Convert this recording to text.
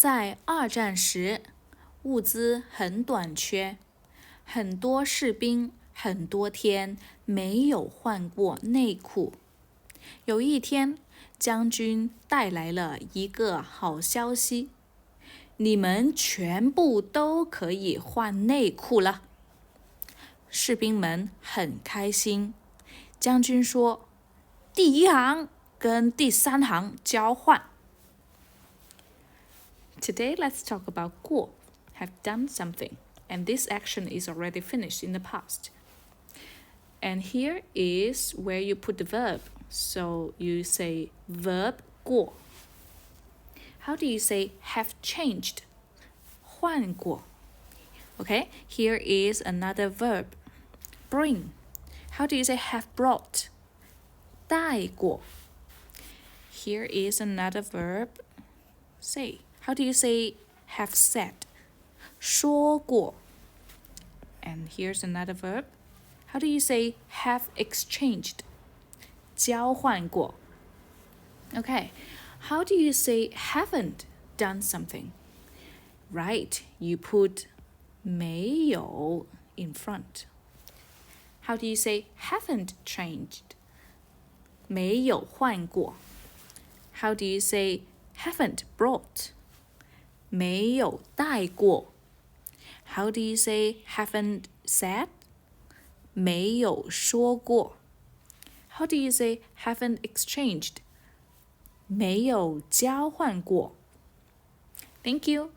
在二战时，物资很短缺，很多士兵很多天没有换过内裤。有一天，将军带来了一个好消息，你们全部都可以换内裤了。士兵们很开心。将军说，第一行跟第三行交换。Today, let's talk about 过 have done something, and this action is already finished in the past. And here is where you put the verb. So you say verb 过. How do you say have changed? 换过. Okay, here is another verb. Bring. How do you say have brought? 带过. Here is another verb. Say. How do you say have said? 说过. And here's another verb. How do you say have exchanged? 交换过. Okay, how do you say haven't done something? Right, you put 没有 in front. How do you say haven't changed? 没有换过. How do you say haven't brought? 没有带过. How do you say haven't said? 没有说过. How do you say haven't exchanged? 没有交换过. Thank you.